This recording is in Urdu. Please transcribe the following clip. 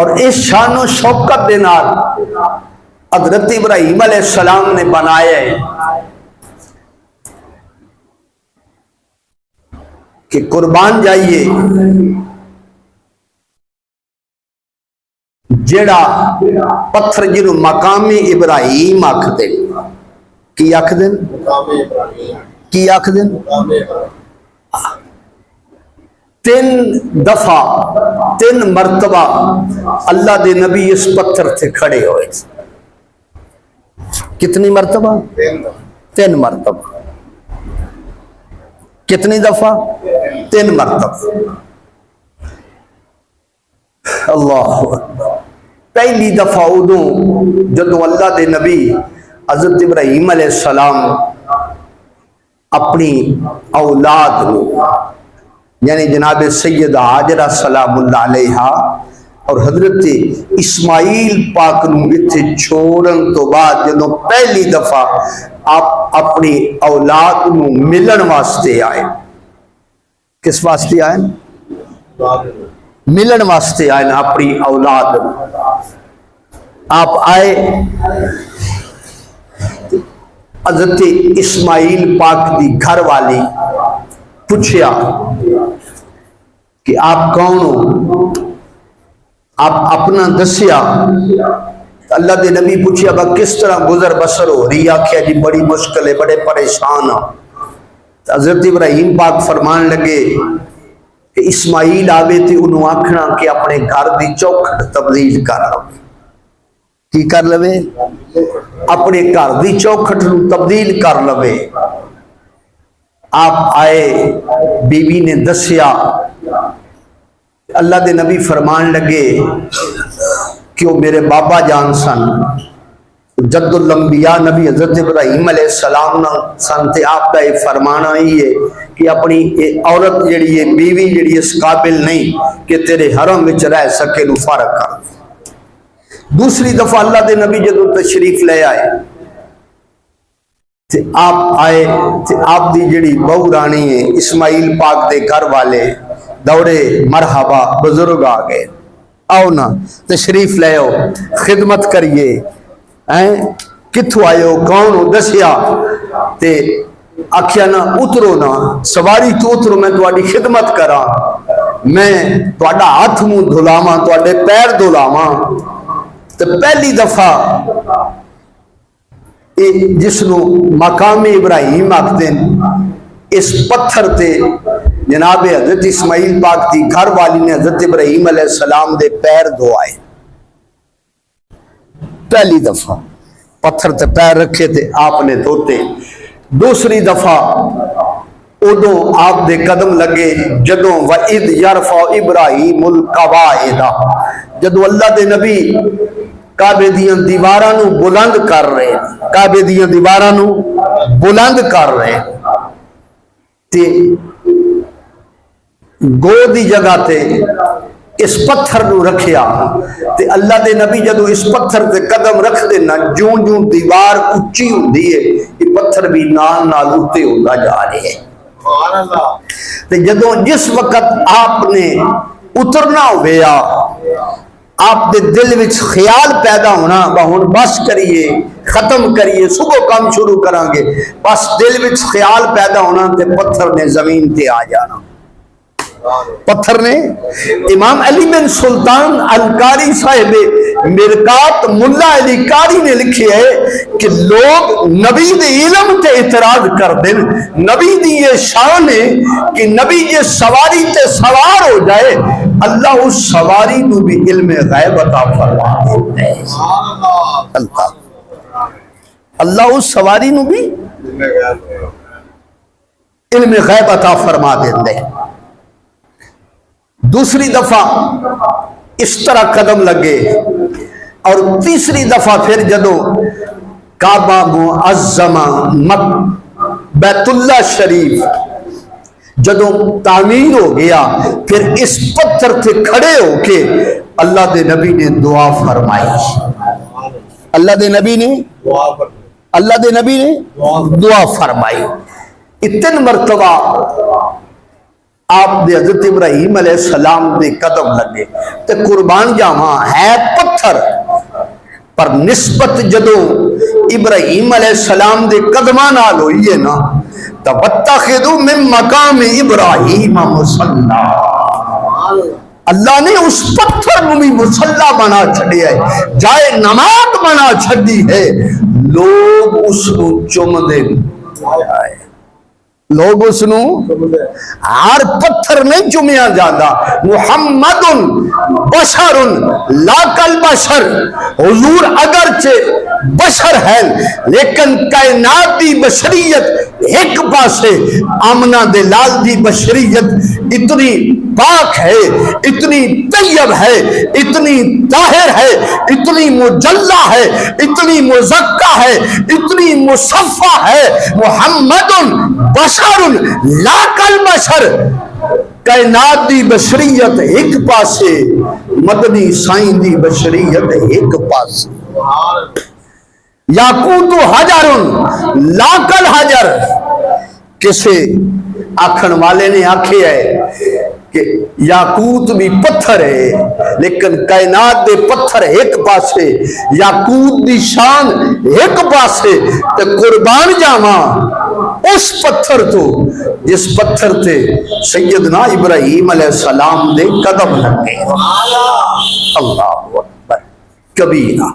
اور اس شان و شوکت دے نال حضرت ابراہیم علیہ السلام نے بنایا ہے کہ قربان جائیے جیڑا پتھر جنہوں مقام ابراہیم آکھ دیں کی آکھ دیں کی آکھ دیں 3 دفعہ 3 مرتبہ اللہ دے نبی اس پتھر تھے کھڑے ہوئے کتنی مرتبہ 3 مرتبہ کتنی دفعہ 3 مرتبہ اللہ پہلی دفعہ ادوں جدوں اللہ دے نبی حضرت ابراہیم علیہ السلام اپنی اولاد یعنی جناب سیدہ حاجرہ سلام اللہ علیہا اور حضرت اسماعیل پاک نو اتھے چھوڑن تو بعد جدوں پہلی دفعہ آپ اپنی اولاد نو ملن واسطے آئے کس واسطے آئے ملن واسطے آئے اپنی اولاد آپ آئے حضرت اسماعیل پاک دی گھر والی پوچھیا کہ آپ کون ہو آپ اپنا دسیا اللہ دے نبی پوچھیا با کس طرح گزر بسر ہو رہی آکھیا جی بڑی مشکل ہے بڑے پریشان ہو حضرت ابراہیم پاک فرمان لگے کہ اسماعیل آوے تھے انہوں آکھنا کہ اپنے گھر دی چوکھٹ تبدیل کر لو کی کر لوے اپنے گھر دی چوکھٹ نو تبدیل کر لوے آپ آئے بی نے دسیا اللہ دے نبی فرمان لگے کہ وہ میرے بابا جان سن جد الانبیاء نبی حضرت ابراہیم علیہ السلام سن تے آپ کا یہ فرمانا ہی ہے کہ اپنی عورت جڑی ہے بیوی جڑی اس قابل نہیں کہ تیرے حرم وچ رہ سکے نو فارغ کر دوسری دفعہ اللہ دے نبی جدوں تشریف لے آئے تے آپ آئے تے آپ دی جڑی بہو رانی ہے اسماعیل پاک دے گھر والے دوڑے مرحبا بزرگ آ گئے آؤ نا تشریف لے آؤ خدمت کریے کتھوں آئے ہو کون ہو دسیا تے آکھیا نا اترو نا سواری تو اترو میں تواڈی خدمت کراں میں تواڈا ہاتھ منہ دھلاواں تواڈے پیر دھلاواں تے پہلی دفعہ جس نو مقام ابراہیم آکھدے اس پتھر تے جناب حضرت اسماعیل پاک دی گھر والی نے حضرت ابراہیم علیہ السلام دے پیر دھوائے پہلی دفعہ پتھر تے پیر رکھے تھے آپ نے دھوتے دوسری دفعہ ادوں آپ دے قدم لگے جدوں وَإِذْ يَرْفَعُ إِبْرَاهِيمُ الْقَوَاعِدَ جدوں اللہ دے نبی کعبے دیاں دیواراں نو بلند کر رہے کعبے دیاں دیواراں نو بلند کر رہے تے گو دی جگہ تے اس پتھر نو رکھیا تے اللہ دے نبی جدو اس پتھر تے قدم رکھ دینا جوں جوں دیوار اچھی ہوندی ہے یہ پتھر بھی نال نال اٹھتے ہوتا جا رہے ہیں تے جدو جس وقت آپ نے اترنا ہویا آپ دے دل وچ خیال پیدا ہونا ہن بس کریے ختم کریے صبح کام شروع کریں گے بس دل وچ خیال پیدا ہونا تے پتھر نے زمین تے آ جانا پتھر نے امام علی بن سلطان القاری صاحب مرکات ملا علی قاری نے لکھی ہے کہ لوگ نبی دے علم تے اعتراض کر دیں نبی دی یہ شان ہے کہ نبی یہ سواری تے سوار ہو جائے اللہ اس سواری نو بھی علم غیب عطا فرما دیتا ہے اللہ اس سواری نو بھی علم غیب عطا فرما دیتا ہے دوسری دفعہ اس طرح قدم لگے اور تیسری دفعہ پھر جدو کعبہ معظمہ بیت اللہ شریف جدو تعمیر ہو گیا پھر اس پتھر سے کھڑے ہو کے اللہ دے نبی نے دعا فرمائی اللہ دے نبی نے دعا فرمائی اتن مرتبہ آپ دے حضرت ابراہیم علیہ السلام دے قدم لگے تے قربان جاواں ہے پتھر، پر نسبت جدو ابراہیم علیہ السلام دے قدماں نال ہوئی ہے نا تو وَاتَّخِذُوا مِن مَقَامِ إِبْرَاهِيمَ مُصَلًّى، اللہ نے اس پتھر کو بھی مصلی بنا چھڑیا ہے، جائے نماز بنا چھڑی ہے، لوگ اس کو چم دے آئے، لوگ اس نو ہر پتھر نہیں چمیا جاتا۔ محمد بشر لا کل بشر، حضور اگرچہ بشر ہے لیکن کائنات دی بشریت ایک پاسے، آمنہ دلال دی بشریت اتنی پاک ہے، اتنی طیب ہے، اتنی طاہر ہے، اتنی مجلہ ہے، اتنی مزکہ ہے، اتنی مصفہ ہے۔ محمد بشر لا کل بشر، کائنات دی بشریت ایک پاسے، مدنی سائن دی بشریت ایک پاسے۔ یاقوت حجر لا کل حجر، کسے آکھن والے نے آکھے ہے کہ یاقوت بھی پتھر ہے لیکن کائنات دے پتھر ایک پاسے، یاقوت دی شان ایک پاسے، تے قربان جاواں اس پتھر تو جس پتھر تے سیدنا ابراہیم علیہ السلام دے قدم لگے۔ اللہ اکبر کبیرہ۔